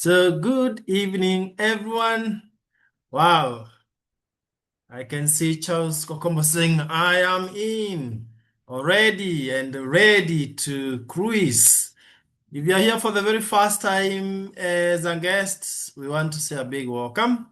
So good evening, everyone. Wow, I can see Charles Kokombo saying, I am in already and ready to cruise. If you are here for the very first time as a guest, we want to say a big welcome.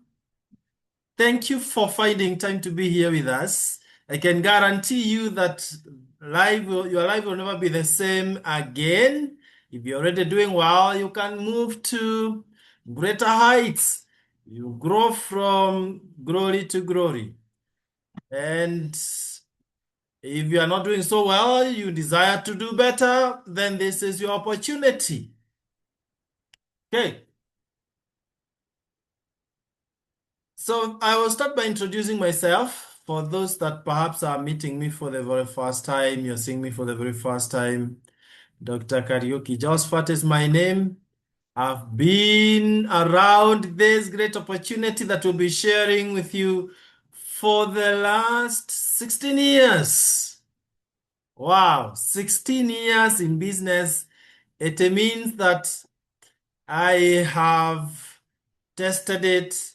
Thank you for finding time to be here with us. I can guarantee you that your life will never be the same again. If you're already doing well, you can move to greater heights. You grow from glory to glory. And if you are not doing so well, you desire to do better, then this is your opportunity. Okay. So I will start by introducing myself. For those that perhaps are meeting me for the very first time, you're seeing me for the very first time, Dr. Karaoke Josephat is my name. I've been around this great opportunity that we'll be sharing with you for the last 16 years. Wow, 16 years in business. It means that I have tested it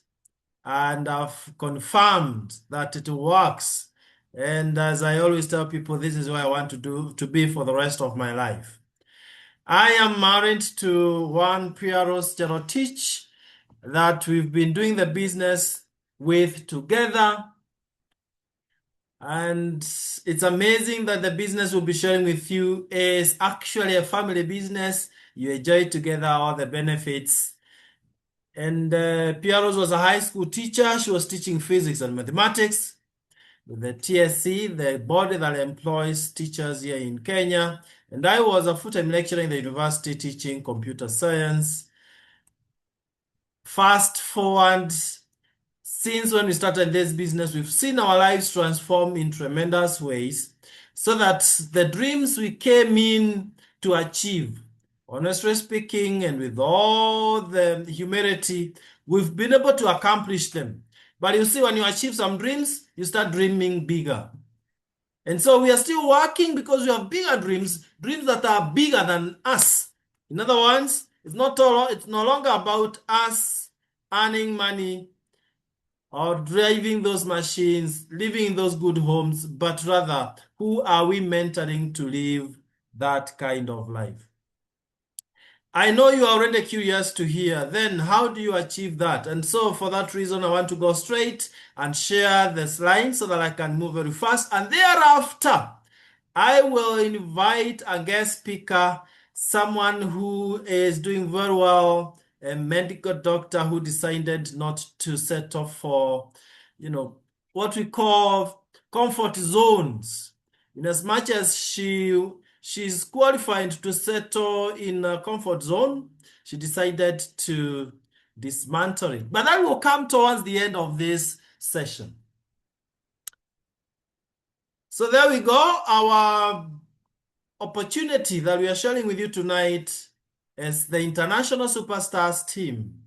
and I've confirmed that it works. And as I always tell people, this is what I want to be for the rest of my life. I am married to one Pieros Jerotich that we've been doing the business with together. And it's amazing that the business we'll be sharing with you is actually a family business. You enjoy together all the benefits. And Pieros was a high school teacher. She was teaching physics and mathematics with the TSC, the body that employs teachers here in Kenya. And I was a full-time lecturer in the university teaching computer science. Fast forward, since when we started this business, we've seen our lives transform in tremendous ways so that the dreams we came in to achieve, honestly speaking, and with all the humility, we've been able to accomplish them. But you see, when you achieve some dreams, you start dreaming bigger. And so we are still working because we have bigger dreams, dreams that are bigger than us. In other words, it's no longer about us earning money or driving those machines, living in those good homes, but rather, who are we mentoring to live that kind of life? I know you are already curious to hear, then how do you achieve that? And so for that reason, I want to go straight and share the slide so that I can move very fast. And thereafter, I will invite a guest speaker, someone who is doing very well, a medical doctor who decided not to settle for, what we call comfort zones. In as much as she's qualified to settle in a comfort zone, she decided to dismantle it. But that will come towards the end of this session. So there we go. Our opportunity that we are sharing with you tonight as the International Superstars team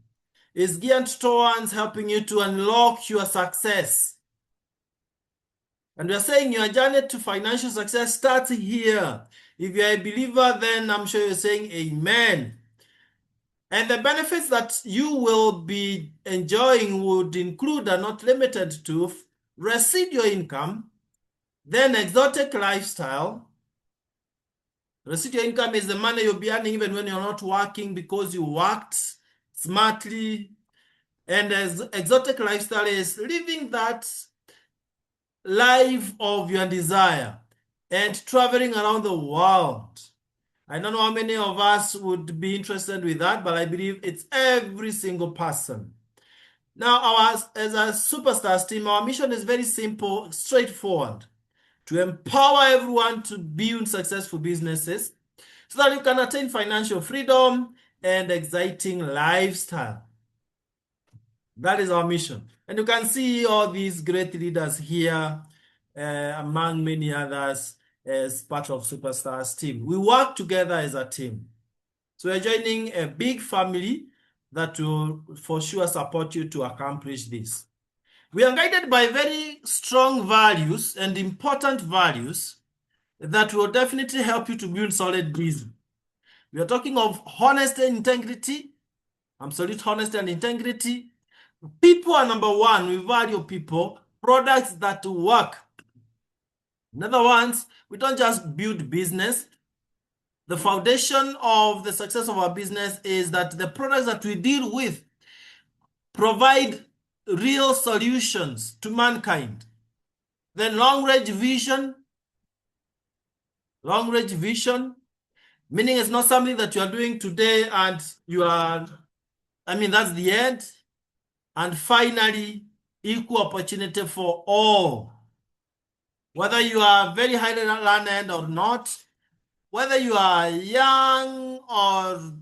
is geared towards helping you to unlock your success. And we are saying your journey to financial success starts here. If you're a believer, then I'm sure you're saying amen. And the benefits that you will be enjoying would include, are not limited to, residual income, then exotic lifestyle. Residual income is the money you'll be earning even when you're not working because you worked smartly. And as exotic lifestyle is living that life of your desire and traveling around the world. I don't know how many of us would be interested with that, but I believe it's every single person. Now, as a Superstars team, our mission is very simple, straightforward, to empower everyone to build successful businesses so that you can attain financial freedom and exciting lifestyle. That is our mission. And you can see all these great leaders here, among many others, as part of Superstars team. We work together as a team. So we're joining a big family that will for sure support you to accomplish this. We are guided by very strong values and important values that will definitely help you to build solid business. We are talking of honesty and integrity, absolute honesty and integrity. People are number one. We value people. Products that work. In other words, we don't just build business. The foundation of the success of our business is that the products that we deal with provide real solutions to mankind. Then long-range vision, meaning it's not something that you are doing today and that's the end. And finally, equal opportunity for all. Whether you are very highly learned or not, whether you are young or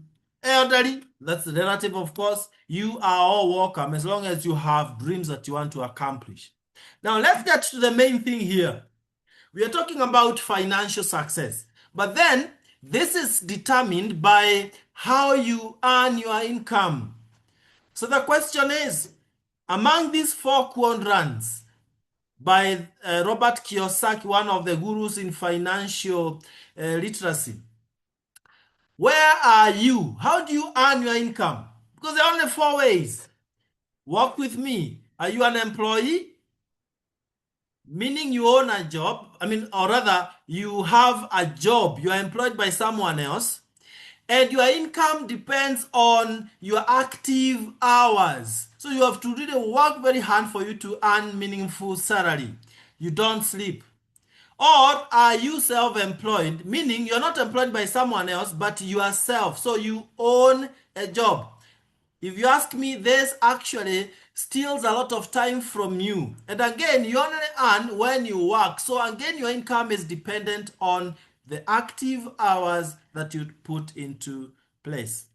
elderly, that's relative, of course, you are all welcome as long as you have dreams that you want to accomplish. Now, let's get to the main thing here. We are talking about financial success, but then this is determined by how you earn your income. So the question is, among these 4 quadrants by Robert Kiyosaki, one of the gurus in financial literacy, where are you? How do you earn your income? Because there are only 4 ways. Work with me. Are you an employee? Meaning you own a job, or rather, you have a job, you are employed by someone else, and your income depends on your active hours. So you have to really work very hard for you to earn meaningful salary. You don't sleep. Or are you self-employed, meaning you're not employed by someone else, but yourself. So you own a job. If you ask me, this actually steals a lot of time from you. And again, you only earn when you work. So again, your income is dependent on the active hours that you put into place.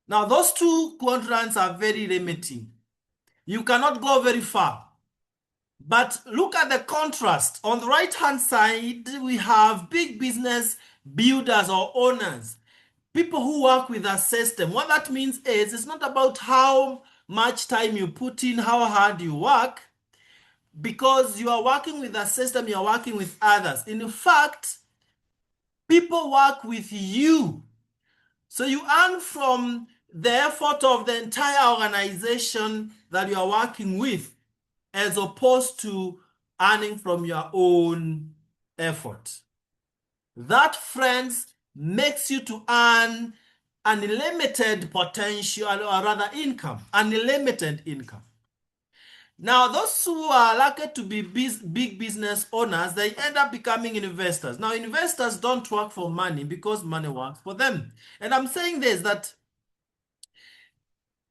Now, those 2 quadrants are very limiting. You cannot go very far. But look at the contrast. On the right-hand side, we have big business builders or owners. People who work with a system. What that means is it's not about how much time you put in, how hard you work, because you are working with a system, you are working with others. In fact, people work with you. So you earn from the effort of the entire organization that you are working with, as opposed to earning from your own effort. That, friends, makes you to earn unlimited potential, or rather income, unlimited income. Now, those who are lucky to be big business owners, they end up becoming investors. Now, investors don't work for money because money works for them. And I'm saying this, that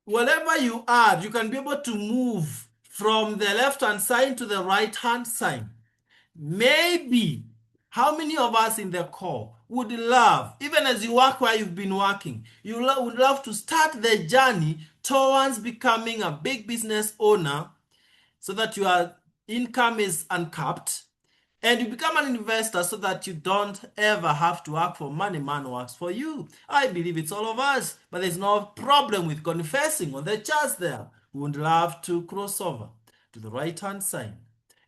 wherever you are, you can be able to move from the left-hand side to the right-hand side. Maybe, how many of us in the call would love, even as you work where you've been working, you would love to start the journey towards becoming a big business owner so that your income is uncapped, and you become an investor so that you don't ever have to work for money, man works for you. I believe it's all of us, but there's no problem with confessing on the charts there. We would love to cross over to the right-hand side.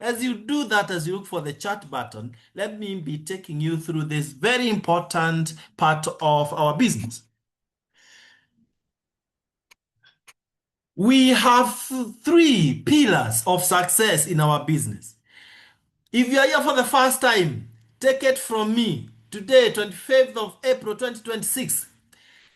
As you do that, as you look for the chat button, let me be taking you through this very important part of our business. We have 3 pillars of success in our business. If you are here for the first time, take it from me. Today, 25th of April 2026.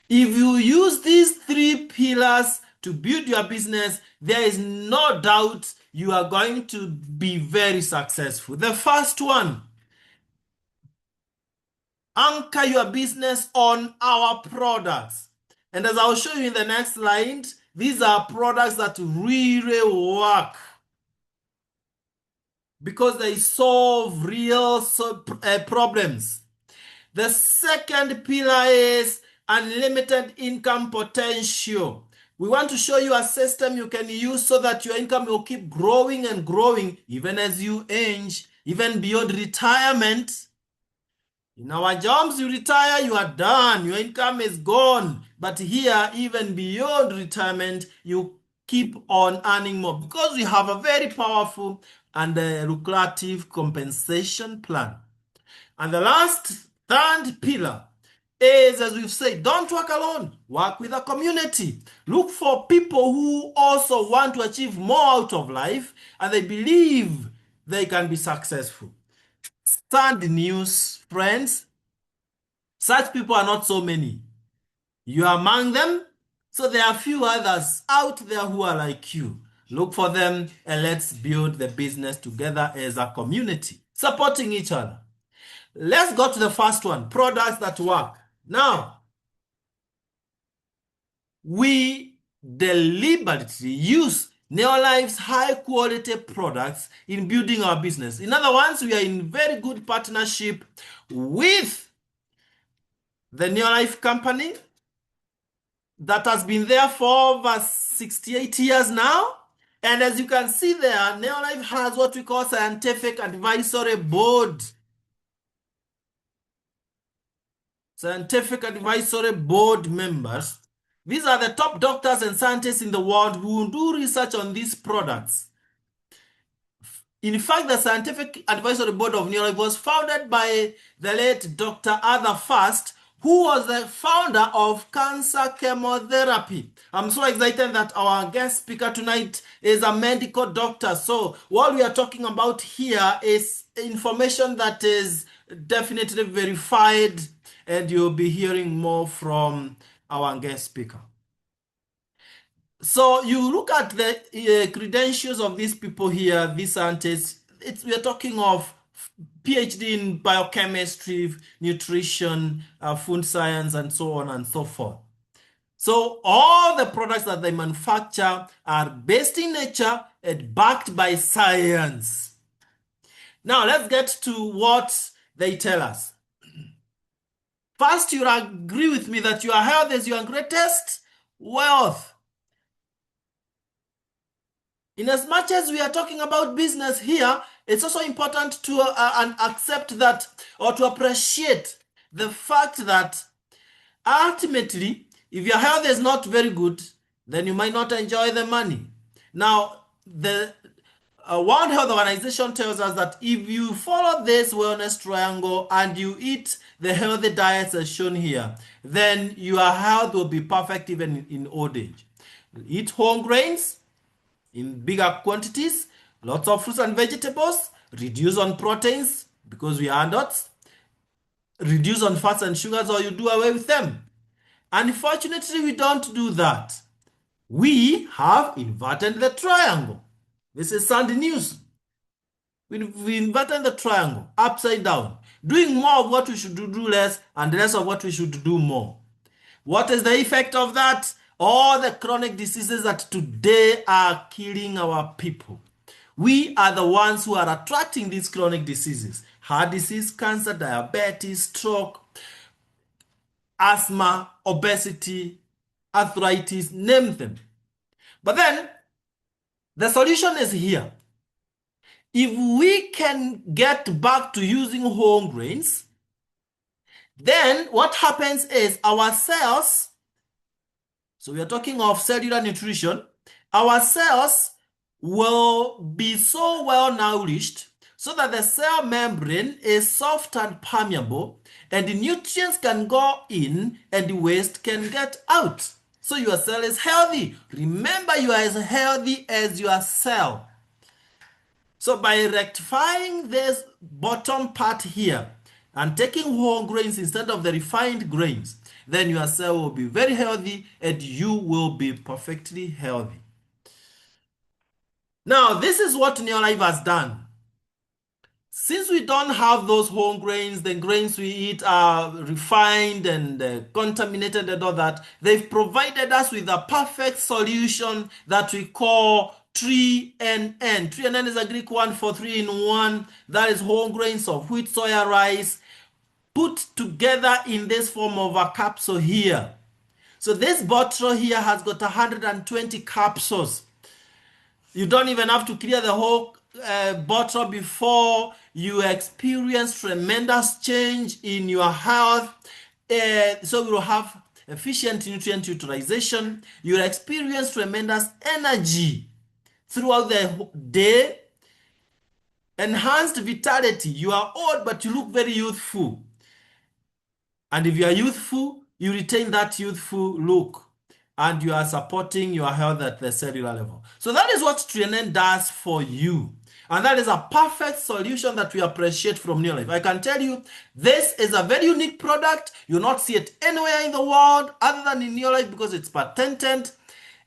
If you use these 3 pillars to build your business, there is no doubt you are going to be very successful. The first one, anchor your business on our products. And as I'll show you in the next slide, these are products that really work because they solve real problems. The second pillar is unlimited income potential. We want to show you a system you can use so that your income will keep growing and growing even as you age, even beyond retirement. In our jobs, you retire, you are done, your income is gone. But here, even beyond retirement, you keep on earning more because we have a very powerful and lucrative compensation plan. And the third pillar is, as we've said, don't work alone. Work with a community. Look for people who also want to achieve more out of life and they believe they can be successful. Sad news, friends. Such people are not so many. You are among them, so there are few others out there who are like you. Look for them and let's build the business together as a community, supporting each other. Let's go to the first one, products that work. Now, we deliberately use Neolife's high quality products in building our business. In other words, we are in very good partnership with the Neolife company that has been there for over 68 years now. And as you can see there, Neolife has what we call scientific advisory board. Scientific advisory board members. These are the top doctors and scientists in the world who do research on these products. In fact, the Scientific Advisory Board of Neolife was founded by the late Dr. Arthur Fast, who was the founder of cancer chemotherapy. I'm so excited that our guest speaker tonight is a medical doctor. So what we are talking about here is information that is definitely verified, and you'll be hearing more from our guest speaker. So you look at the credentials of these people here, these scientists. We are talking of PhD in biochemistry, nutrition, food science, and so on and so forth. So all the products that they manufacture are based in nature and backed by science. Now let's get to what they tell us. First, you'll agree with me that your health is your greatest wealth. In as much as we are talking about business here, it's also important to accept that, or to appreciate the fact that ultimately, if your health is not very good, then you might not enjoy the money. Now, the World Health Organization tells us that if you follow this wellness triangle and you eat the healthy diets as shown here, then your health will be perfect even in old age. Eat whole grains in bigger quantities, lots of fruits and vegetables, reduce on proteins because we are adults, reduce on fats and sugars or you do away with them. Unfortunately, we don't do that. We have inverted the triangle. This is sad news. We inverted the triangle upside down, doing more of what we should do less and less of what we should do more. What is the effect of that? All the chronic diseases that today are killing our people. We are the ones who are attracting these chronic diseases. Heart disease, cancer, diabetes, stroke, asthma, obesity, arthritis, name them. But then, the solution is here. If we can get back to using whole grains, then what happens is our cells, so we are talking of cellular nutrition, our cells will be so well nourished so that the cell membrane is soft and permeable and the nutrients can go in and the waste can get out. So your cell is healthy. Remember, you are as healthy as your cell. So by rectifying this bottom part here and taking whole grains instead of the refined grains, then your cell will be very healthy and you will be perfectly healthy. Now, this is what Neolife has done. Since we don't have those whole grains, the grains we eat are refined and contaminated and all that, they've provided us with a perfect solution that we call 3NN. 3NN is a Greek word for 3 in 1. That is whole grains of wheat, soya, rice, put together in this form of a capsule here. So this bottle here has got 120 capsules. You don't even have to clear the whole bottle before you experience tremendous change in your health. So you will have efficient nutrient utilization. You will experience tremendous energy throughout the day. Enhanced vitality. You are old, but you look very youthful. And if you are youthful, you retain that youthful look and you are supporting your health at the cellular level. So that is what Trinen does for you. And that is a perfect solution that we appreciate from Neolife. I can tell you, this is a very unique product. You'll not see it anywhere in the world other than in Neolife because it's patented.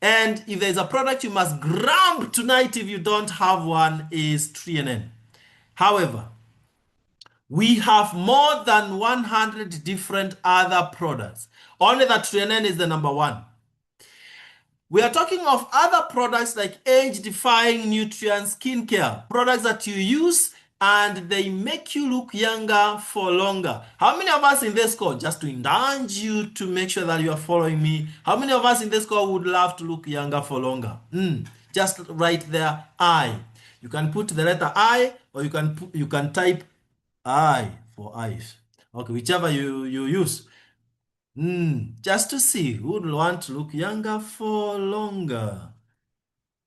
And if there's a product you must grab tonight if you don't have one, is Trinen. However, we have more than 100 different other products. Only that Trinen is the number one. We are talking of other products like age-defying nutrient skincare, products that you use and they make you look younger for longer. How many of us in this call, just to indulge you to make sure that you are following me, how many of us in this call would love to look younger for longer? Just right there, I. You can put the letter I or you can type I for eyes. Okay, whichever you use. Just to see who would want to look younger for longer.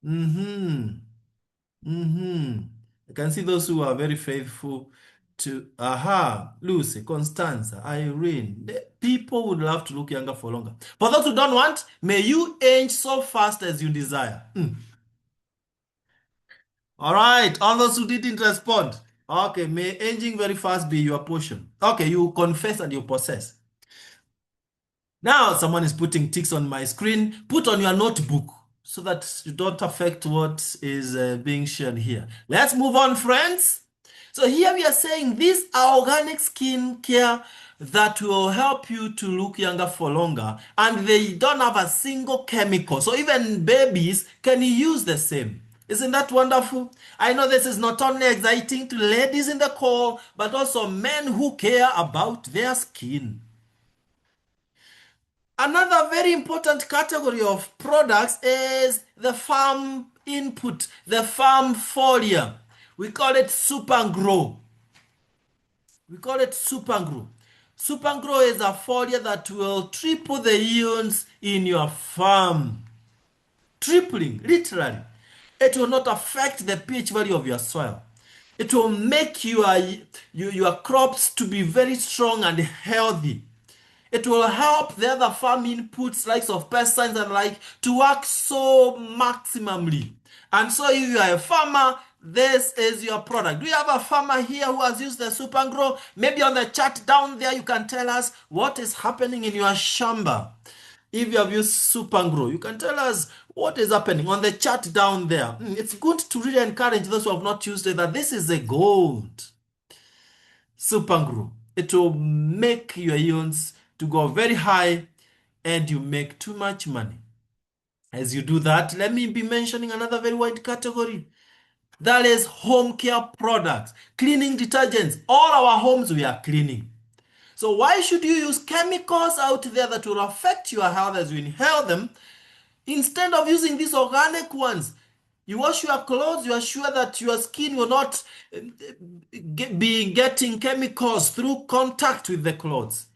I can see those who are very faithful to Lucy, Constanza, Irene. People would love to look younger for longer. For those who don't want, may you age so fast as you desire. All right, all those who didn't respond. Okay, may aging very fast be your portion. Okay, you confess and you possess. Now someone is putting ticks on my screen. Put on your notebook so that you don't affect what is being shared here. Let's move on, friends. So here we are saying these are organic skin care that will help you to look younger for longer, and they don't have a single chemical. So even babies can use the same. Isn't that wonderful? I know this is not only exciting to ladies in the call, but also men who care about their skin. Another very important category of products is the farm input, the farm foliar. We call it Super Grow. Super Grow is a foliar that will triple the yields in your farm. Tripling, literally. It will not affect the pH value of your soil. It will make your crops to be very strong and healthy. It will help the other farm inputs, likes of pesticides and like, to work so maximally. And so if you are a farmer, this is your product. Do you have a farmer here who has used the Super Grow? Maybe on the chart down there, you can tell us what is happening in your shamba. If you have used Super Grow, you can tell us what is happening on the chart down there. It's good to really encourage those who have not used it that this is a gold. Super Grow. It will make your yields to go very high and you make too much money. As you do that, let me be mentioning another very wide category. That is home care products, cleaning detergents. All our homes we are cleaning. So why should you use chemicals out there that will affect your health as you inhale them instead of using these organic ones? You wash your clothes, you are sure that your skin will not be getting chemicals through contact with the clothes.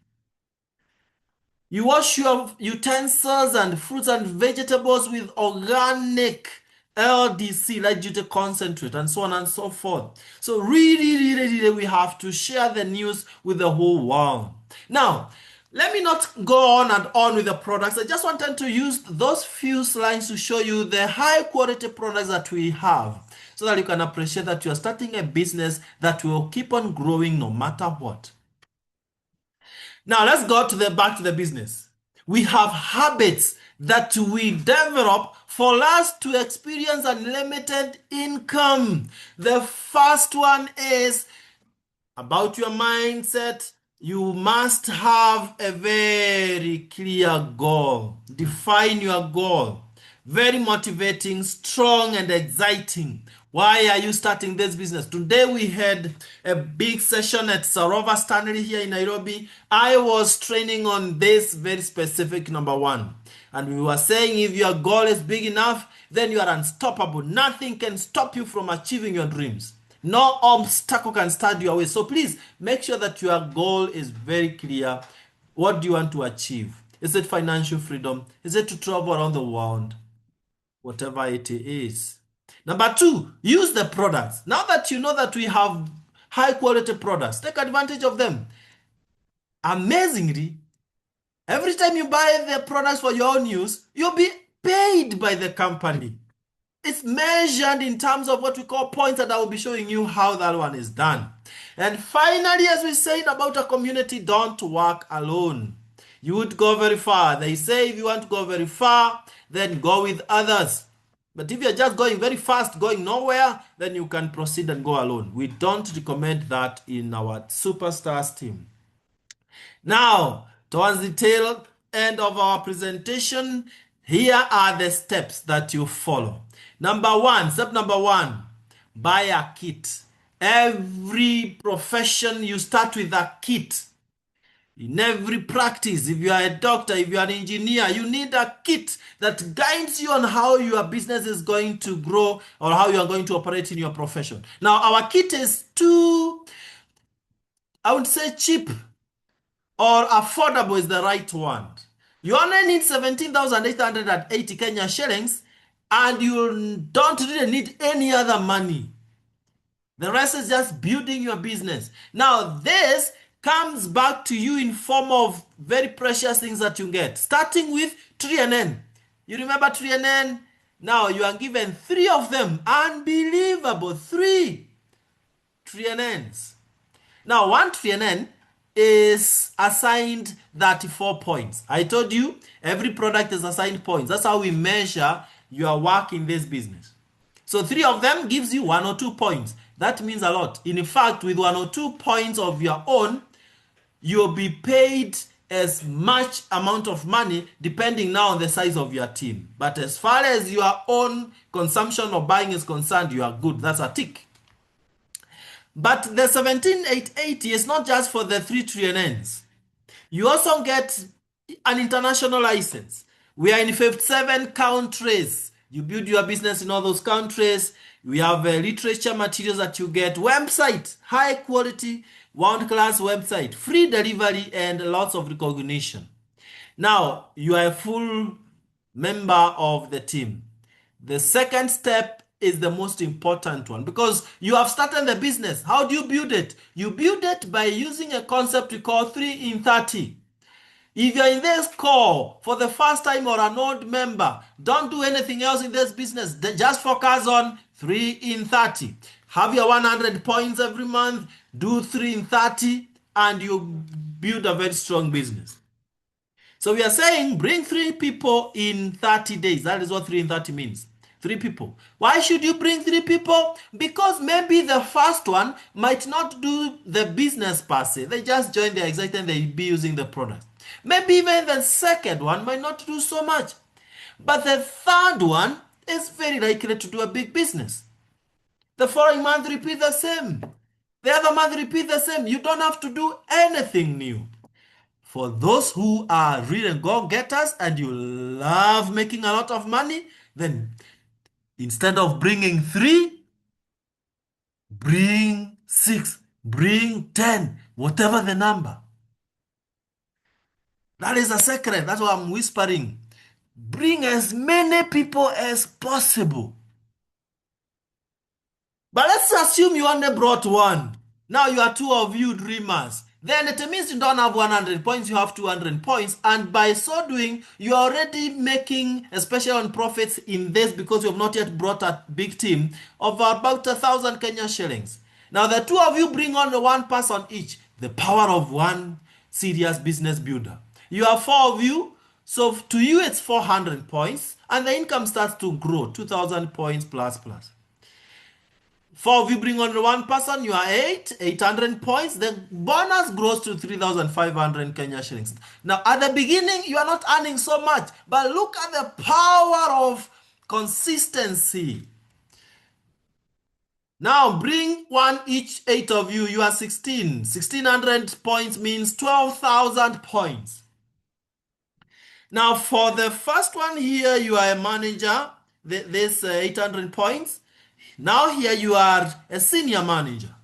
You wash your utensils and fruits and vegetables with organic LDC, light duty concentrate, and so on and so forth. So really, we have to share the news with the whole world. Now, let me not go on and on with the products. I just wanted to use those few slides to show you the high quality products that we have so that you can appreciate that you are starting a business that will keep on growing no matter what. Now let's go back to the business. We have habits that we develop for us to experience unlimited income. The first one is about your mindset. You must have a very clear goal. Define your goal. Very motivating, strong, and exciting. Why are you starting this business? Today we had a big session at Sarova Stanley here in Nairobi. I was training on this very specific number one. And we were saying if your goal is big enough, then you are unstoppable. Nothing can stop you from achieving your dreams. No obstacle can stand your way. So please make sure that your goal is very clear. What do you want to achieve? Is it financial freedom? Is it to travel around the world? Whatever it is. Number two, use the products. Now that you know that we have high quality products, take advantage of them. Amazingly, every time you buy the products for your own use, you'll be paid by the company. It's measured in terms of what we call points, and I will be showing you how that one is done. And finally, as we said about a community, don't work alone. You would go very far. They say if you want to go very far, then go with others. But if you're just going very fast, going nowhere, then you can proceed and go alone. We don't recommend that in our Superstars team. Now, towards the tail end of our presentation, here are the steps that you follow. Step number one, buy a kit. Every profession, you start with a kit. In every practice, if you are a doctor, if you are an engineer, you need a kit that guides you on how your business is going to grow or how you are going to operate in your profession. Now, our kit is too, I would say, cheap or affordable is the right one. You only need 17,880 Kenya shillings, and you don't really need any other money. The rest is just building your business. Now, this comes back to you in form of very precious things that you get, starting with 3NN. You remember 3NN? Now, you are given 3 of them. Unbelievable. 3 3NNs. Now, 1 3NN is assigned 34 points. I told you, every product is assigned points. That's how we measure your work in this business. So 3 of them gives you 1 or 2 points. That means a lot. In fact, with 1 or 2 points of your own, you'll be paid as much amount of money depending now on the size of your team. But as far as your own consumption or buying is concerned, you are good. That's a tick. But the 17,880 is not just for the 3 3NNs. You also get an international license. We are in 57 countries. You build your business in all those countries. We have literature materials that you get. Website, high quality, world-class website, free delivery, and lots of recognition. Now, you are a full member of the team. The second step is the most important one because you have started the business. How do you build it? You build it by using a concept we call 3 in 30. If you're in this call for the first time or an old member, don't do anything else in this business. Just focus on 3 in 30. Have your 100 points every month, do 3 in 30, and you build a very strong business. So we are saying bring 3 people in 30 days. That is what 3 in 30 means. 3 people. Why should you bring 3 people? Because maybe the first one might not do the business per se. They just join, they're excited, and they'll be using the product. Maybe even the second one might not do so much. But the third one is very likely to do a big business. The following month, repeat the same. The other month, repeat the same. You don't have to do anything new. For those who are real go-getters and you love making a lot of money, then instead of bringing 3, bring 6, bring 10, whatever the number. That is a secret. That's why I'm whispering. Bring as many people as possible. But let's assume you only brought 1. Now you are 2 of you dreamers. Then it means you don't have 100 points, you have 200 points. And by so doing, you are already making, especially on profits in this, because you have not yet brought a big team, of about 1,000 Kenya shillings. Now the 2 of you bring on 1 person each. The power of 1 serious business builder. You have 4 of you, so to you it's 400 points, and the income starts to grow, 2,000 points plus. 4 of you bring on 1 person, you are 800 points. The bonus grows to 3,500 Kenya shillings. Now, at the beginning, you are not earning so much, but look at the power of consistency. Now, bring 1 each, 8 of you, you are 16. 1,600 points means 12,000 points. Now, for the first one here, you are a manager, this 800 points. Now here you are a senior manager.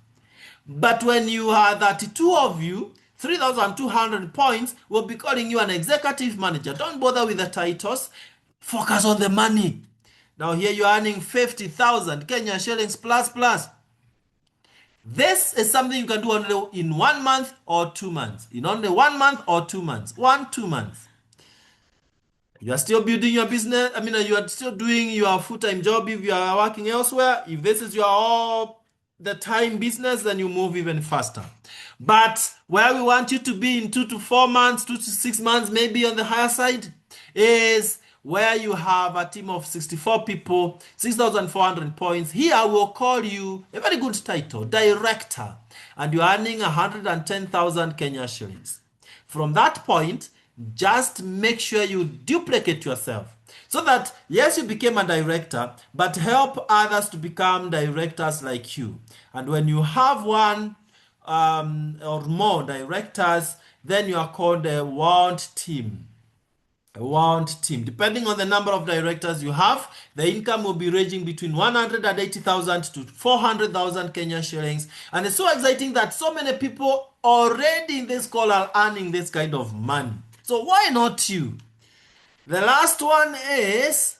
But when you are 32 of you, 3,200 points, will be calling you an executive manager. Don't bother with the titles. Focus on the money. Now here you are earning 50,000 Kenya shillings plus. This is something you can do only in 1 month or 2 months. In only 1 month or 2 months. 2 months. You are still building your business. I mean, you are still doing your full-time job if you are working elsewhere. If this is your all the time business, then you move even faster. But where we want you to be in 2 to 4 months, 2 to 6 months, maybe on the higher side, is where you have a team of 64 people, 6,400 points. Here we'll call you a very good title, director, and you're earning 110,000 Kenya shillings. From that point, just make sure you duplicate yourself so that, yes, you became a director, but help others to become directors like you. And when you have one or more directors, then you are called a world team. A world team. Depending on the number of directors you have, the income will be ranging between 180,000 to 400,000 Kenya shillings. And it's so exciting that so many people already in this call are earning this kind of money. So why not you? The last one is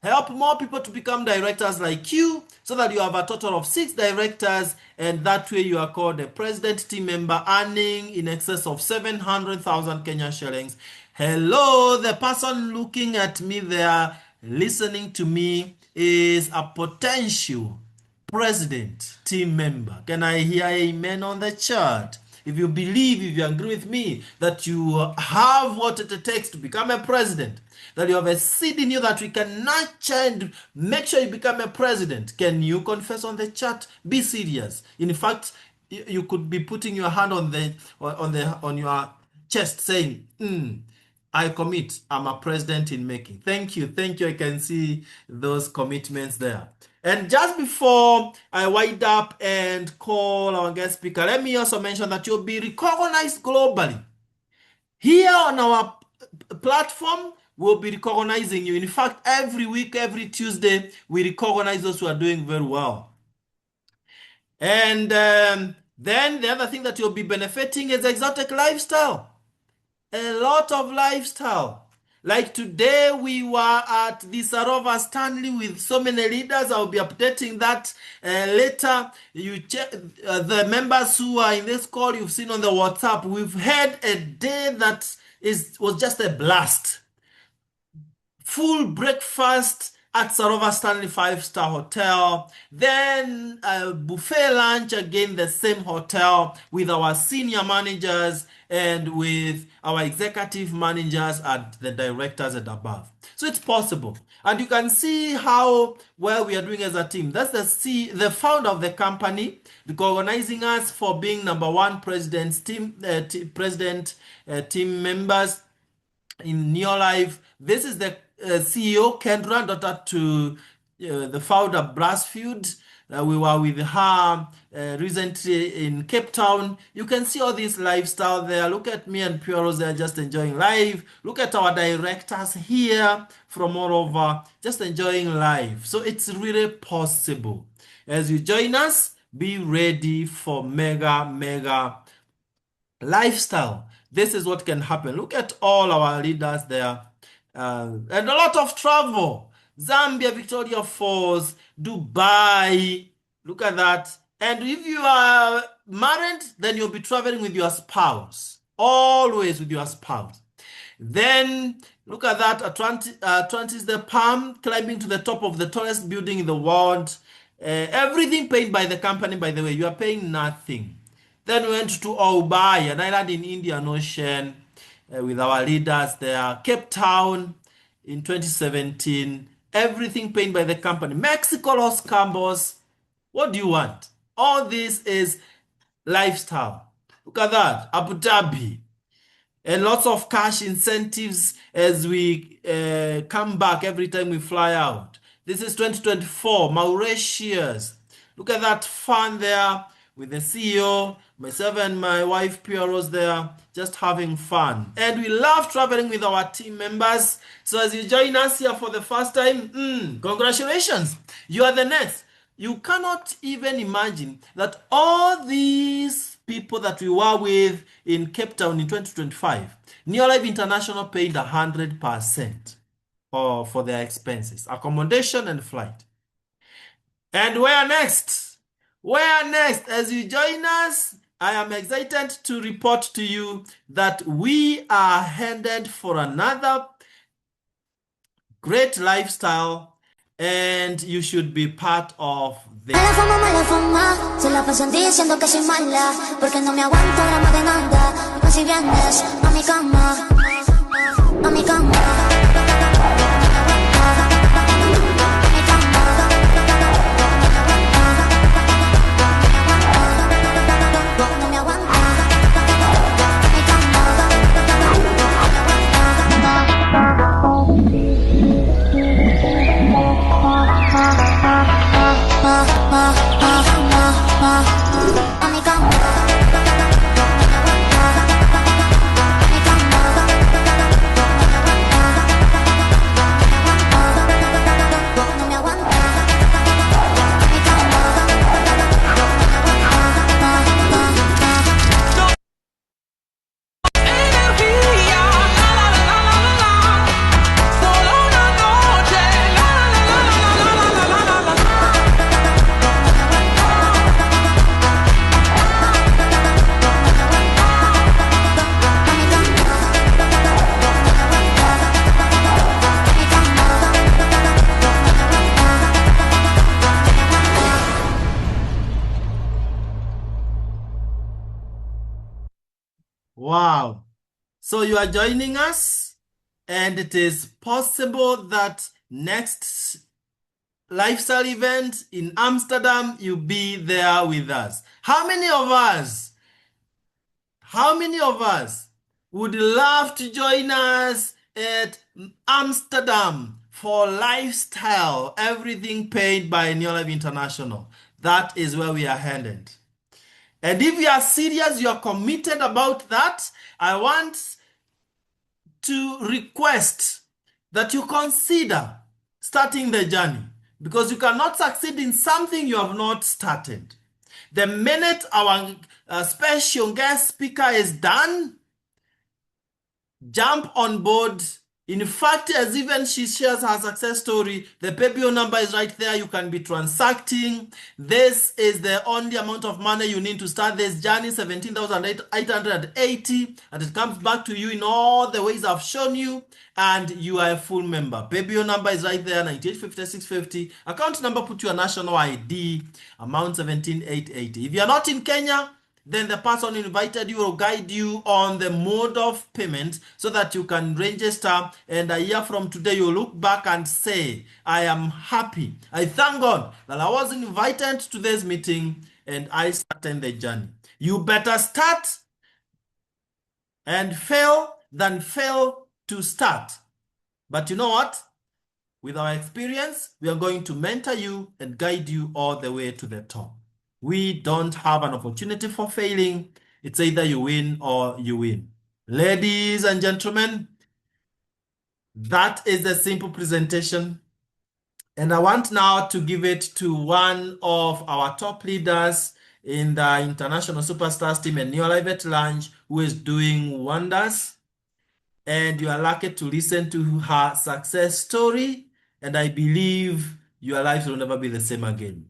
help more people to become directors like you so that you have a total of 6 directors, and that way you are called a president team member earning in excess of 700,000 Kenya shillings. Hello, the person looking at me there, listening to me, is a potential president team member. Can I hear amen on the chat? If you believe, if you agree with me that you have what it takes to become a president, that you have a seed in you that we can nurture and make sure you become a president, can you confess on the chat? Be serious. In fact, you could be putting your hand on your chest saying, I commit. I'm a president in making. Thank you. Thank you. I can see those commitments there. And just before I wind up and call our guest speaker, let me also mention that you'll be recognized globally. Here on our platform, we'll be recognizing you. In fact, every week, every Tuesday, we recognize those who are doing very well. And then the other thing that you'll be benefiting is exotic lifestyle. A lot of lifestyle. Like today, we were at the Sarova Stanley with so many leaders. I'll be updating that later. You check the members who are in this call. You've seen on the WhatsApp. We've had a day that was just a blast. Full breakfast at Sarova Stanley 5-star hotel, then a buffet lunch again, the same hotel with our senior managers and with our executive managers and the directors and above. So it's possible. And you can see how well we are doing as a team. That's the founder of the company recognizing us for being #1 president team members in Neolife. This is the CEO, Kendra, daughter to the founder, Brassfield. We were with her recently in Cape Town. You can see all this lifestyle there. Look at me and Puros, they're just enjoying life. Look at our directors here from all over, just enjoying life. So it's really possible. As you join us, be ready for mega lifestyle. This is what can happen. Look at all our leaders there. And a lot of travel. Zambia, Victoria Falls, Dubai. Look at that. And if you are married, then you'll be traveling with your spouse. Always with your spouse. Then look at that. Atlantis the Palm, climbing to the top of the tallest building in the world. Everything paid by the company, by the way. You are paying nothing. Then we went to Obai, an island in Indian Ocean, with our leaders there. Cape Town in 2017. Everything paid by the company. Mexico, Los Cabos. What do you want? All this is lifestyle. Look at that. Abu Dhabi. And lots of cash incentives as we come back every time we fly out. This is 2024, Mauritius. Look at that fun there with the CEO, myself and my wife Pia Rose there, just having fun. And we love traveling with our team members. So as you join us here for the first time, congratulations. You are the next. You cannot even imagine that all these people that we were with in Cape Town in 2025, Neolife International paid 100% for their expenses, accommodation and flight. And where next? Where next? As you join us, I am excited to report to you that we are headed for another great lifestyle, and you should be part of this. Mala fama, se la pasan diciendo que soy mala, porque no me aguanto gramo de nada. Más si vienes a mi cama, a mi cama. Wow. So you are joining us, and it is possible that next lifestyle event in Amsterdam, you'll be there with us. How many of us would love to join us at Amsterdam for lifestyle, everything paid by Neolife International? That is where we are headed. And if you are serious, you are committed about that, I want to request that you consider starting the journey, because you cannot succeed in something you have not started. The minute our special guest speaker is done, jump on board. In fact, as even she shares her success story, the PayPal number is right there. You can be transacting. This is the only amount of money you need to start this journey, 17,880, and it comes back to you in all the ways I've shown you, and you are a full member. PayPal number is right there, 985650. Account number, put your national ID, amount 17,880. If you are not in Kenya, then the person who invited you will guide you on the mode of payment so that you can register, and a year from today you look back and say, I am happy. I thank God that I was invited to this meeting and I started the journey. You better start and fail than fail to start. But you know what? With our experience, we are going to mentor you and guide you all the way to the top. We don't have an opportunity for failing. It's either you win or you win. Ladies and gentlemen, that is a simple presentation. And I want now to give it to one of our top leaders in the International Superstars team and Neolife at Lunch, who is doing wonders. And you are lucky to listen to her success story. And I believe your lives will never be the same again.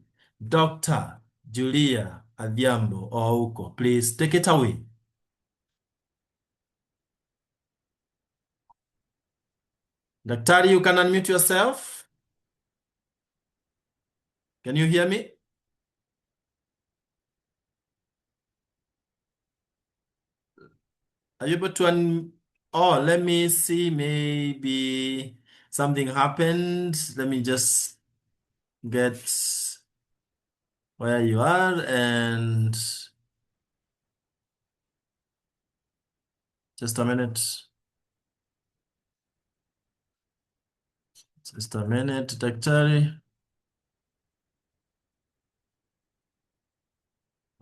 Dr. Julia Adhiambo Ouko, please take it away. Daktari, you can unmute yourself. Can you hear me? Are you able to Oh, let me see. Maybe something happened. Let me just get where you are, and just a minute. Just a minute, Daktari.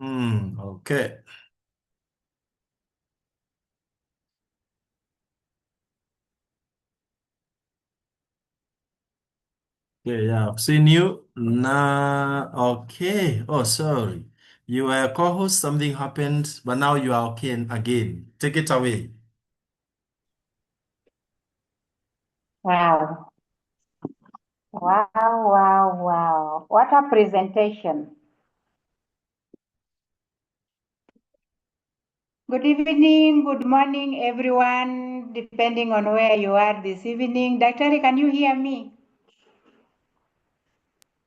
Okay. Okay, yeah, I've seen you. Nah, okay. Oh, sorry. You were a co-host, something happened, but now you are okay again. Take it away. Wow. Wow, wow, wow. What a presentation. Good evening, good morning, everyone, depending on where you are this evening. Dr. Can you hear me?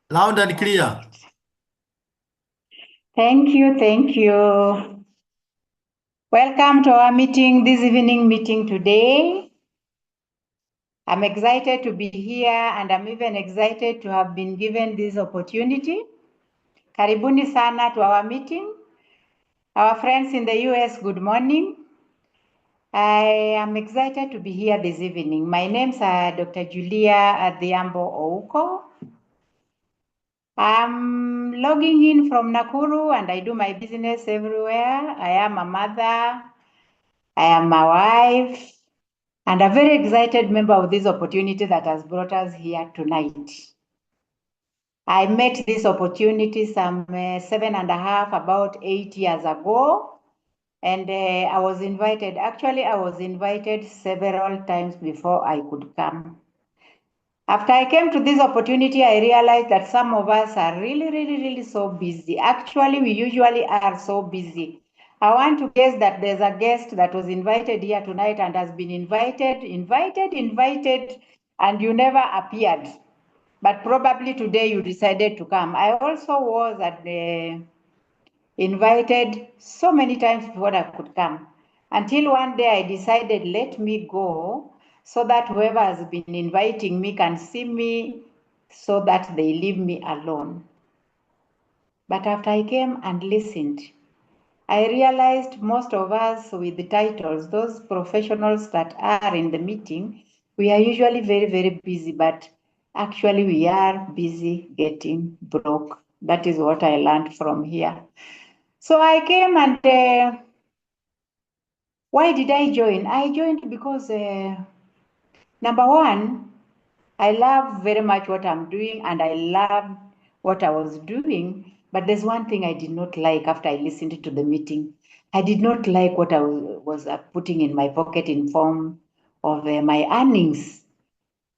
Loud and clear. Thank you, thank you. Welcome to our meeting, this evening meeting today. I'm excited to be here and I'm even excited to have been given this opportunity. Karibuni sana to our meeting. Our friends in the US, good morning. I am excited to be here this evening. My name's Dr. Julia Adhiambo Ouko. I'm logging in from Nakuru and I do my business everywhere. I am a mother, I am a wife, and a very excited member of this opportunity that has brought us here tonight. I met this opportunity some 7.5, about 8 years ago. And I was invited. Actually, I was invited several times before I could come. After I came to this opportunity, I realized that some of us are really so busy. Actually, we usually are so busy. I want to guess that there's a guest that was invited here tonight and has been invited, and you never appeared. But probably today you decided to come. I also was at the invited so many times before I could come. Until one day I decided, let me go so that whoever has been inviting me can see me so that they leave me alone. But after I came and listened, I realized most of us with the titles, those professionals that are in the meeting, we are usually very busy, but actually we are busy getting broke. That is what I learned from here. So I came and why did I join? I joined because number one, I love very much what I'm doing and I love what I was doing. But there's one thing I did not like after I listened to the meeting. I did not like what I was putting in my pocket in form of my earnings.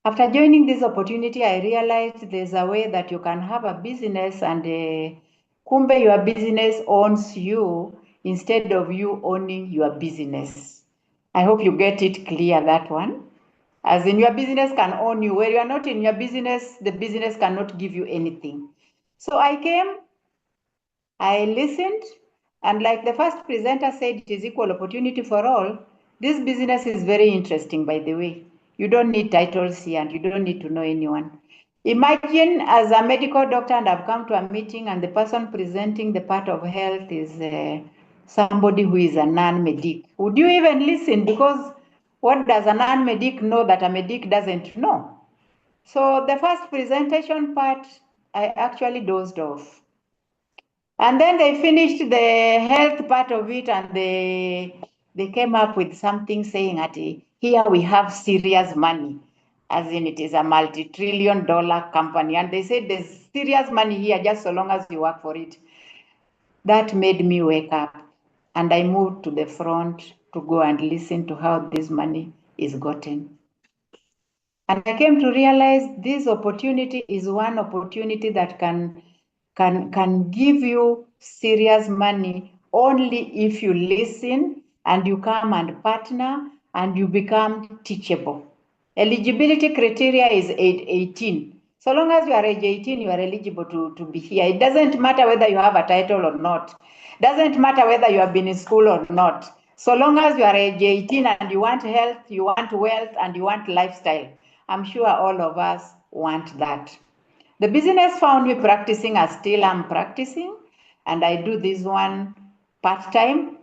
After joining this opportunity, I realized there's a way that you can have a business and kumbe your business owns you instead of you owning your business. I hope you get it clear, that one. As in your business can own you. Where you are not in your business, the business cannot give you anything. So I came, I listened, and like the first presenter said, it is equal opportunity for all. This business is very interesting, by the way. You don't need titles here and you don't need to know anyone. Imagine as a medical doctor and I've come to a meeting and the person presenting the part of health is somebody who is a non-medic. Would you even listen? Because what does a non-medic know that a medic doesn't know? So the first presentation part, I actually dozed off. And then they finished the health part of it and they came up with something saying that here we have serious money, as in it is a multi-trillion-dollar company. And they said there's serious money here just so long as you work for it. That made me wake up and I moved to the front to go and listen to how this money is gotten. And I came to realize this opportunity is one opportunity that can give you serious money only if you listen and you come and partner and you become teachable. Eligibility criteria is age 18. So long as you are age 18, you are eligible to be here. It doesn't matter whether you have a title or not. Doesn't matter whether you have been in school or not. So long as you are age 18 and you want health, you want wealth, and you want lifestyle. I'm sure all of us want that. The business found me practicing as still I'm practicing, and I do this one part-time.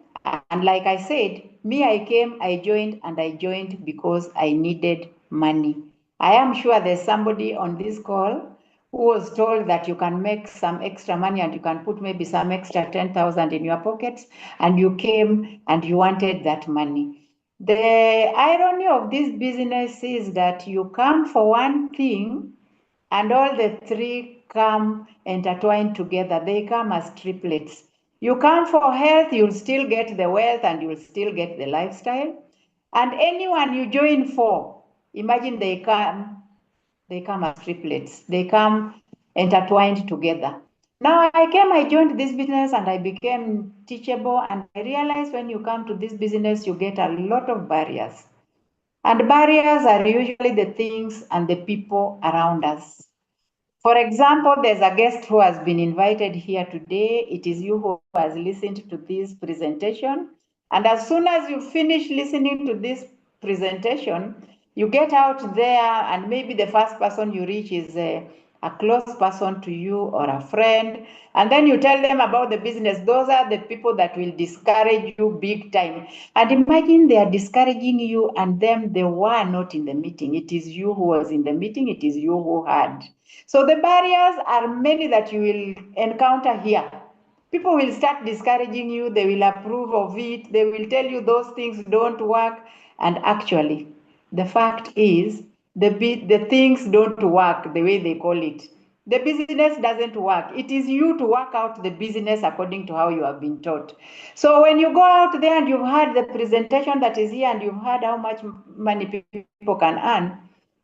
And like I said, I came, I joined because I needed money. I am sure there's somebody on this call who was told that you can make some extra money and you can put maybe some extra 10,000 in your pockets, and you came and you wanted that money. The irony of this business is that you come for one thing and all the three come intertwined together. They come as triplets. You come for health, you'll still get the wealth and you'll still get the lifestyle. And anyone you join for, imagine they come as triplets. They come intertwined together. Now I joined this business and I became teachable, and I realized when you come to this business, you get a lot of barriers. And barriers are usually the things and the people around us. For example, there's a guest who has been invited here today. It is you who has listened to this presentation. And as soon as you finish listening to this presentation, you get out there, and maybe the first person you reach is a close person to you or a friend. And then you tell them about the business. Those are the people that will discourage you big time. And imagine they are discouraging you, and them, they were not in the meeting. It is you who was in the meeting. It is you who had. So the barriers are many that you will encounter here. People will start discouraging you. They will approve of it. They will tell you those things don't work. And actually, the fact is, the things don't work the way they call it. The business doesn't work. It is you to work out the business according to how you have been taught. So when you go out there and you've heard the presentation that is here and you've heard how much money people can earn,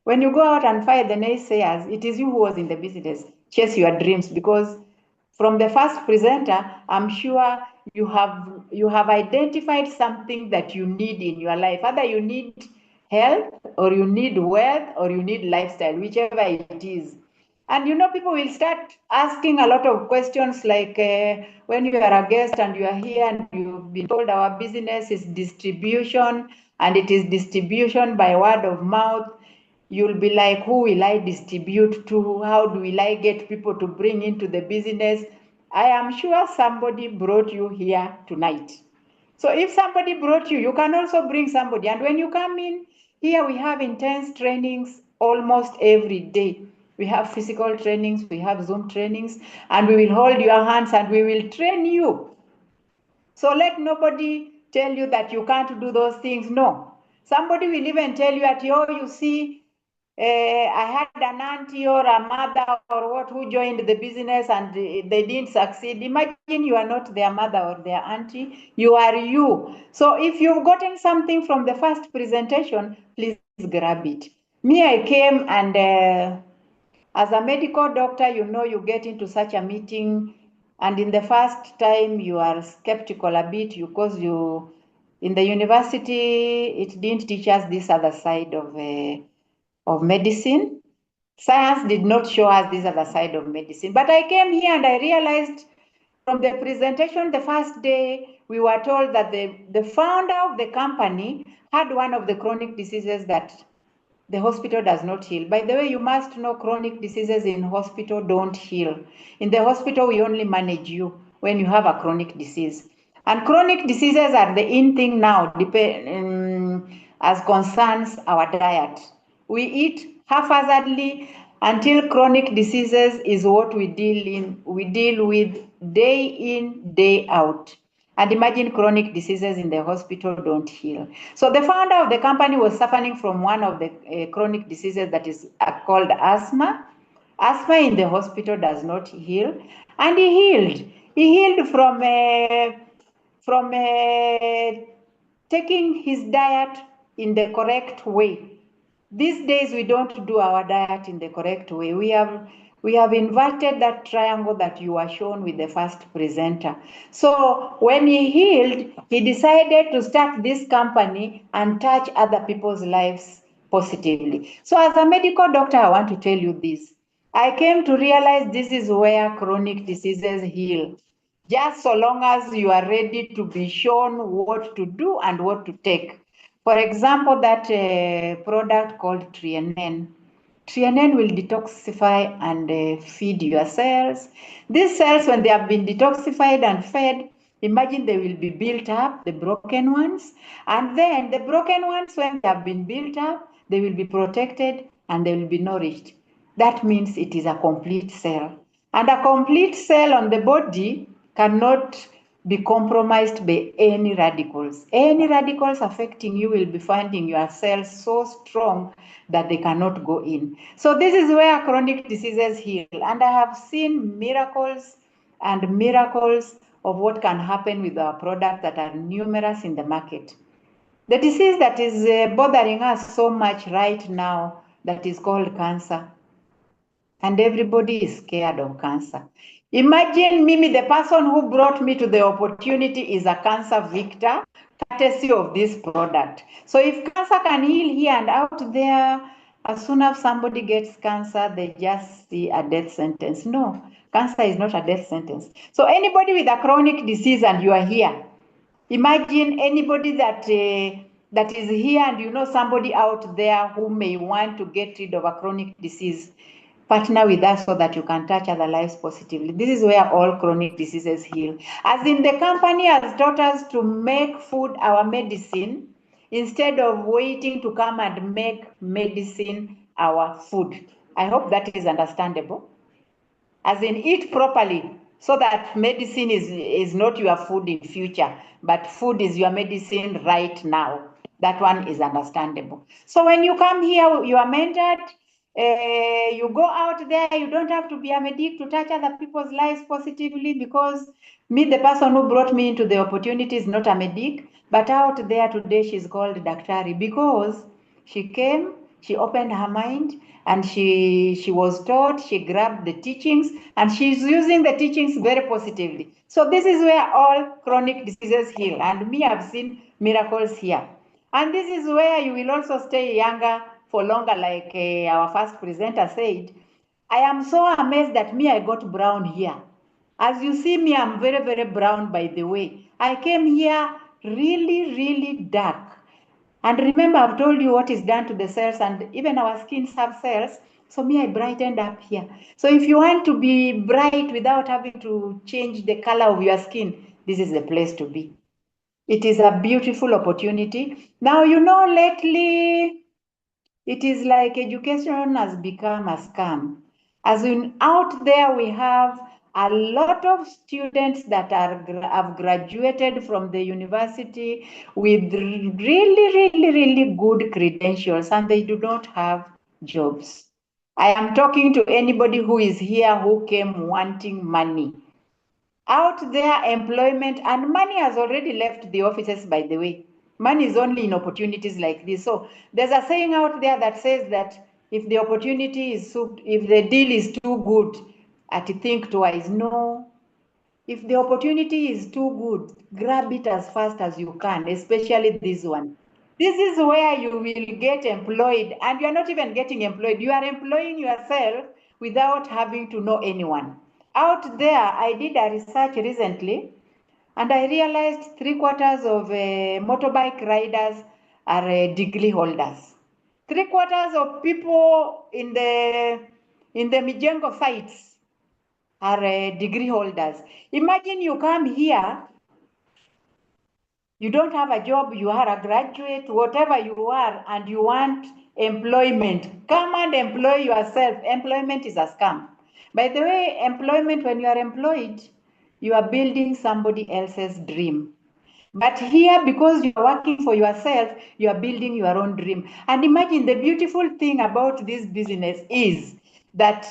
when you go out and fight the naysayers, it is you who was in the business. Chase your dreams, because from the first presenter, I'm sure you have identified something that you need in your life. Either you need health, or you need wealth, or you need lifestyle, whichever it is. And people will start asking a lot of questions like when you are a guest and you are here and you've been told our business is distribution, and it is distribution by word of mouth. You'll be like, who will I distribute to? How will I get people to bring into the business? I am sure somebody brought you here tonight. So if somebody brought you, you can also bring somebody. And when you come in, here we have intense trainings almost every day. We have physical trainings, we have Zoom trainings, and we will hold your hands and we will train you. So let nobody tell you that you can't do those things. No. Somebody will even tell you you see, I had an auntie or a mother or what who joined the business and they didn't succeed. Imagine you are not their mother or their auntie, you are you. So if you've gotten something from the first presentation, please grab it. Me, I came and as a medical doctor, you get into such a meeting, and in the first time you are skeptical a bit because in the university, it didn't teach us this other side of medicine. Science did not show us this other side of medicine. But I came here and I realized from the presentation the first day, we were told that the founder of the company had one of the chronic diseases that the hospital does not heal. By the way, you must know chronic diseases in hospital don't heal. In the hospital, we only manage you when you have a chronic disease. And chronic diseases are the in thing now, as concerns our diet. We eat haphazardly until chronic diseases is what we deal with day in, day out. And imagine chronic diseases in the hospital don't heal. So the founder of the company was suffering from one of the chronic diseases that is called asthma. Asthma in the hospital does not heal. And he healed. He healed from taking his diet in the correct way. These days we don't do our diet in the correct way. We have inverted that triangle that you were shown with the first presenter. So when he healed, he decided to start this company and touch other people's lives positively. So as a medical doctor, I want to tell you this. I came to realize this is where chronic diseases heal. Just so long as you are ready to be shown what to do and what to take. For example, that product called Trienen. Trienen will detoxify and feed your cells. These cells, when they have been detoxified and fed, imagine they will be built up, the broken ones. And then the broken ones, when they have been built up, they will be protected and they will be nourished. That means it is a complete cell. And a complete cell on the body cannot be compromised by any radicals. Any radicals affecting you will be finding your cells so strong that they cannot go in. So this is where chronic diseases heal. And I have seen miracles and miracles of what can happen with our products that are numerous in the market. The disease that is bothering us so much right now, that is called cancer. And everybody is scared of cancer. Imagine Mimi, the person who brought me to the opportunity is a cancer victor, courtesy of this product. So if cancer can heal here and out there, as soon as somebody gets cancer, they just see a death sentence. No, cancer is not a death sentence. So anybody with a chronic disease and you are here, imagine anybody that is here and you know somebody out there who may want to get rid of a chronic disease, partner with us so that you can touch other lives positively. This is where all chronic diseases heal. As in, the company has taught us to make food our medicine instead of waiting to come and make medicine our food. I hope that is understandable. As in, eat properly so that medicine is not your food in future, but food is your medicine right now. That one is understandable. So when you come here, you are mentored. You go out there, you don't have to be a medic to touch other people's lives positively, because me, the person who brought me into the opportunity, is not a medic, but out there today she's called Daktari, because she came, she opened her mind, and she was taught, she grabbed the teachings, and she's using the teachings very positively. So this is where all chronic diseases heal, and me, I've seen miracles here. And this is where you will also stay younger for longer, like our first presenter said. I am so amazed that me, I got brown here. As you see me, I'm very, very brown, by the way. I came here really, really dark. And remember, I've told you what is done to the cells, and even our skins have cells. So me, I brightened up here. So if you want to be bright without having to change the color of your skin, this is the place to be. It is a beautiful opportunity. Now, you know, lately, it is like education has become a scam. As in, out there, we have a lot of students that have graduated from the university with really good credentials, and they do not have jobs. I am talking to anybody who is here who came wanting money. Out there, employment and money has already left the offices, by the way. Money is only in opportunities like this. So there's a saying out there that says that if the opportunity is, if the deal is too good, think twice. No. If the opportunity is too good, grab it as fast as you can, especially this one. This is where you will get employed, and you're not even getting employed. You are employing yourself without having to know anyone. Out there, I did a research recently, and I realized 3/4 of motorbike riders are degree holders. 3/4 of people in the Mijengo sites are degree holders. Imagine you come here, you don't have a job, you are a graduate, whatever you are, and you want employment. Come and employ yourself. Employment is a scam. By the way, employment, when you are employed, you are building somebody else's dream. But here, because you are working for yourself, you are building your own dream. And imagine, the beautiful thing about this business is that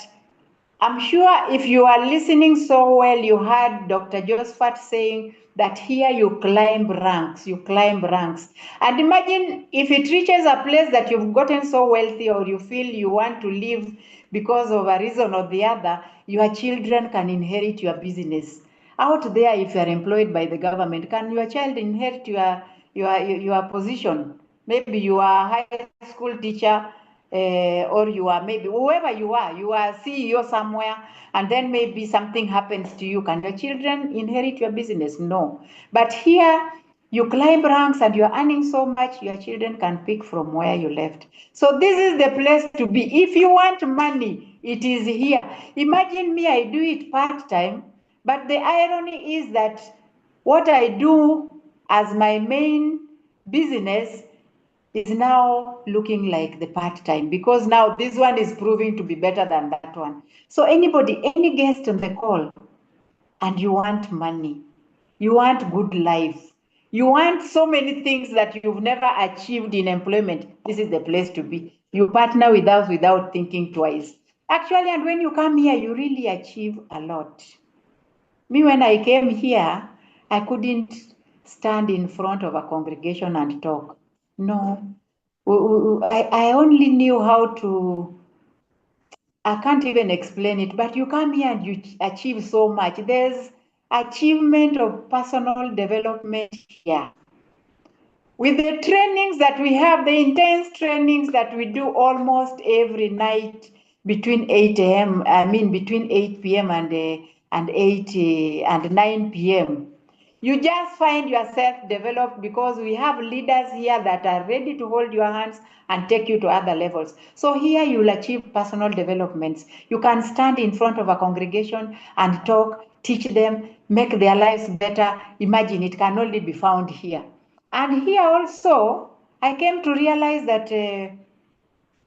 I'm sure if you are listening so well, you heard Dr. Josephat saying that here you climb ranks, you climb ranks. And imagine if it reaches a place that you've gotten so wealthy, or you feel you want to live because of a reason or the other, your children can inherit your business. Out there, if you are employed by the government, can your child inherit your position? Maybe you are a high school teacher, or you are, maybe whoever you are CEO somewhere, and then maybe something happens to you. Can your children inherit your business? No. But here, you climb ranks and you're earning so much, your children can pick from where you left. So this is the place to be. If you want money, it is here. Imagine me, I do it part-time, but the irony is that what I do as my main business is now looking like the part-time, because now this one is proving to be better than that one. So anybody, any guest on the call, and you want money, you want good life, you want so many things that you've never achieved in employment, this is the place to be. You partner with us without thinking twice. Actually, and when you come here, you really achieve a lot. Me, when I came here, I couldn't stand in front of a congregation and talk. No, I only knew how to I can't even explain it, but you come here and you achieve so much. There's achievement of personal development here. With the trainings that we have, the intense trainings that we do almost every night between 8 a.m., between 8 p.m. and 8 and 9 p.m. You just find yourself developed because we have leaders here that are ready to hold your hands and take you to other levels. So here you'll achieve personal developments. You can stand in front of a congregation and talk, teach them, make their lives better. Imagine it can only be found here. And here also, I came to realize that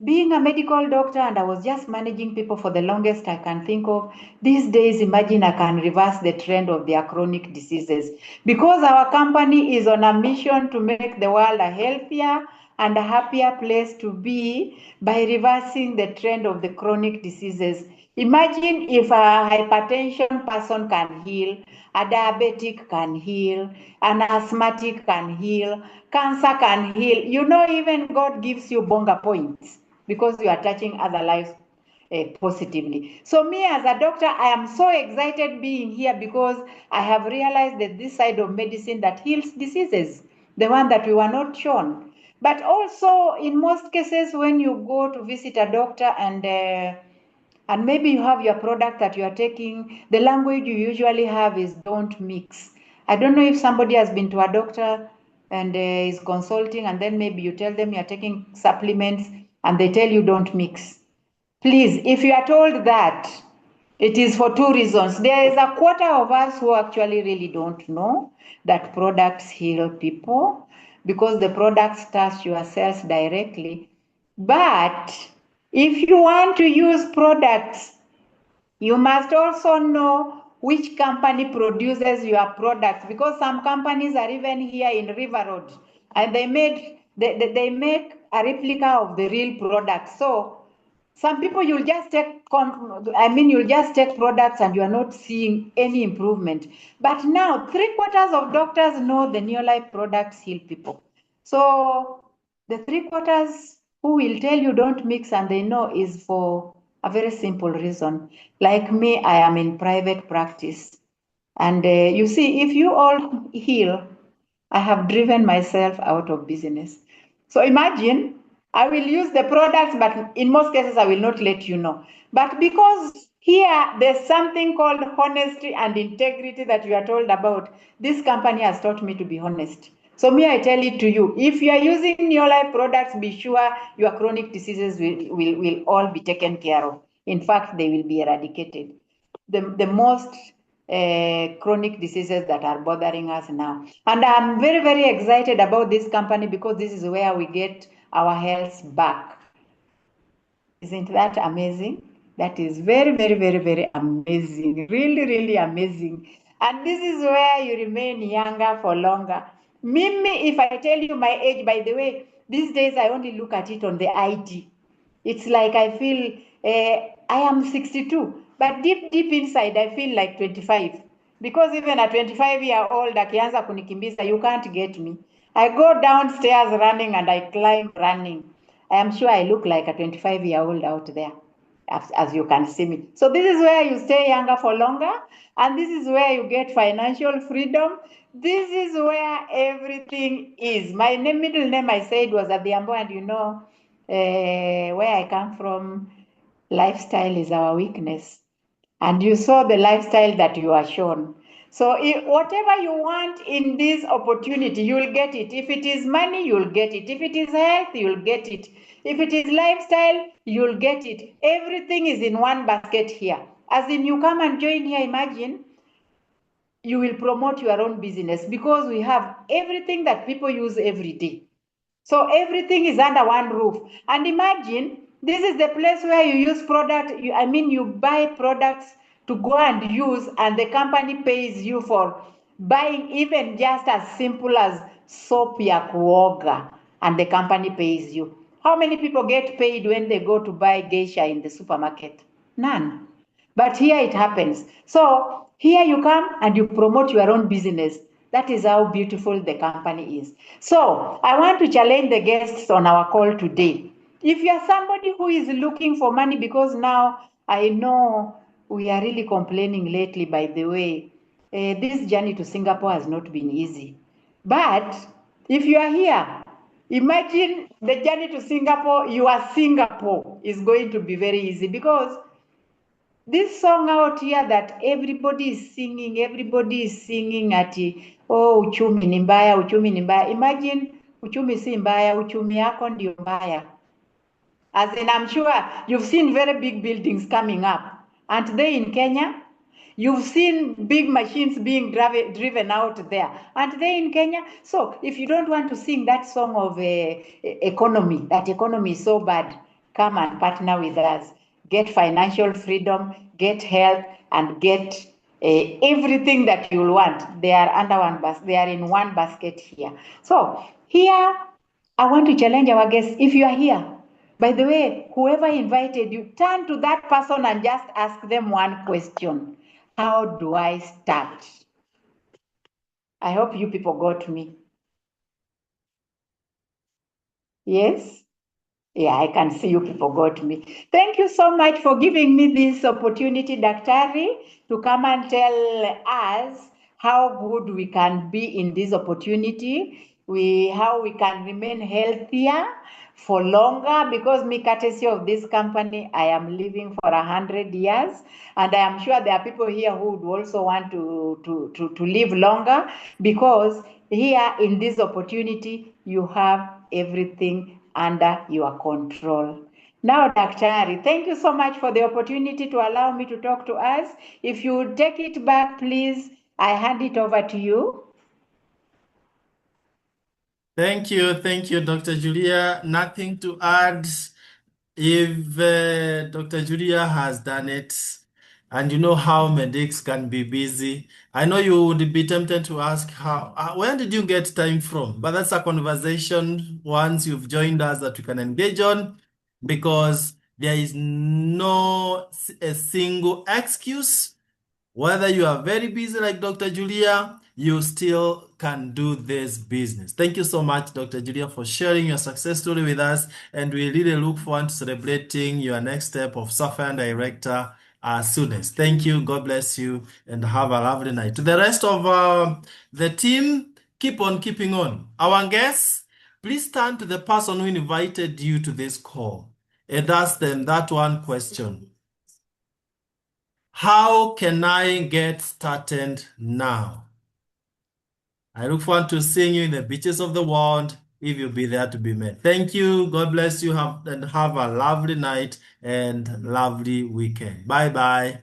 being a medical doctor, and I was just managing people for the longest I can think of, these days, imagine I can reverse the trend of their chronic diseases. Because our company is on a mission to make the world a healthier and a happier place to be by reversing the trend of the chronic diseases. Imagine if a hypertension person can heal, a diabetic can heal, an asthmatic can heal, cancer can heal. You know, even God gives you bonga points because you are touching other lives positively. So me as a doctor, I am so excited being here because I have realized that this side of medicine that heals diseases, the one that we were not shown. But also in most cases, when you go to visit a doctor and maybe you have your product that you are taking, the language you usually have is don't mix. I don't know if somebody has been to a doctor and is consulting, and then maybe you tell them you're taking supplements and they tell you don't mix. Please, if you are told that, it is for two reasons. There is a quarter of us who actually really don't know that products heal people because the products touch your cells directly. But if you want to use products, you must also know which company produces your products, because some companies are even here in River Road and they make a replica of the real product. So some people you'll just take products and you are not seeing any improvement. But now 3/4 of doctors know the Neolife products heal people. So the 3/4 who will tell you don't mix and they know is for a very simple reason. Like me, I am in private practice. And you see, if you all heal, I have driven myself out of business. So imagine, I will use the products, but in most cases, I will not let you know. But because here, there's something called honesty and integrity that you are told about, this company has taught me to be honest. So me, I tell it to you, if you are using your life products, be sure your chronic diseases will all be taken care of. In fact, they will be eradicated. The most chronic diseases that are bothering us now. And I'm very, very excited about this company because this is where we get our health back. Isn't that amazing? That is very, very, very, very amazing. Really, really amazing. And this is where you remain younger for longer. Mimi, if I tell you my age, by the way, these days I only look at it on the ID. It's like I feel I am 62, but deep inside I feel like 25. Because even a 25-year-old akianza kunikimbiza, you can't get me. I go downstairs running and I climb running. I am sure I look like a 25-year-old out there, as you can see me. So this is where you stay younger for longer, and this is where you get financial freedom. This is where everything is. My middle name, I said, was Adhiambo, and you know where I come from, lifestyle is our weakness. And you saw the lifestyle that you are shown. So whatever you want in this opportunity, you'll get it. If it is money, you'll get it. If it is health, you'll get it. If it is lifestyle, you'll get it. Everything is in one basket here. As in, you come and join here, imagine, you will promote your own business because we have everything that people use every day. So everything is under one roof. And imagine, this is the place where you use you buy products to go and use, and the company pays you for buying even just as simple as soap ya kuoga, and the company pays you. How many people get paid when they go to buy geisha in the supermarket? None. But here it happens. So here you come and you promote your own business. That is how beautiful the company is. So I want to challenge the guests on our call today. if you are somebody who is looking for money, because now I know we are really complaining lately, by the way, this journey to Singapore has not been easy. But if you are here, imagine the journey to Singapore, Singapore is going to be very easy, because this song out here that everybody is singing ati, oh, uchumi ni mbaya, uchumi ni mbaya. Imagine uchumi si mbaya, uchumi yako ndio mbaya. As in, I'm sure you've seen very big buildings coming up. Aren't they in Kenya? You've seen big machines being driven out there. Aren't they in Kenya? So if you don't want to sing that song of economy, that economy is so bad, come and partner with us. Get financial freedom, get health, and get everything that you'll want. They are under one basket. They are in one basket here. So here, I want to challenge our guests. If you are here, by the way, whoever invited you, turn to that person and just ask them one question. How do I start? I hope you people got me. Yes? Yeah, I can see you people got me. Thank you so much for giving me this opportunity, Daktari, to come and tell us how good we can be in this opportunity, how we can remain healthier for longer, because me, courtesy of this company, I am living for 100 years, and I am sure there are people here who would also want to live longer, because here in this opportunity, you have everything under your control. Now, Daktari, thank you so much for the opportunity to allow me to talk to us. If you would take it back, please, I hand it over to you. Thank you, Dr. Julia. Nothing to add. If Dr. Julia has done it, and you know how medics can be busy, I know you would be tempted to ask where did you get time from? But that's a conversation once you've joined us that we can engage on, because there is no a single excuse. Whether you are very busy like Dr. Julia, you still can do this business. Thank you so much, Dr. Julia, for sharing your success story with us. And we really look forward to celebrating your next step of software director as soonest. Thank you. God bless you and have a lovely night. To the rest of the team, keep on keeping on. Our guests, please turn to the person who invited you to this call and ask them that one question. How can I get started now? I look forward to seeing you in the beaches of the world if you'll be there to be met. Thank you. God bless you. Have a lovely night and lovely weekend. Bye-bye.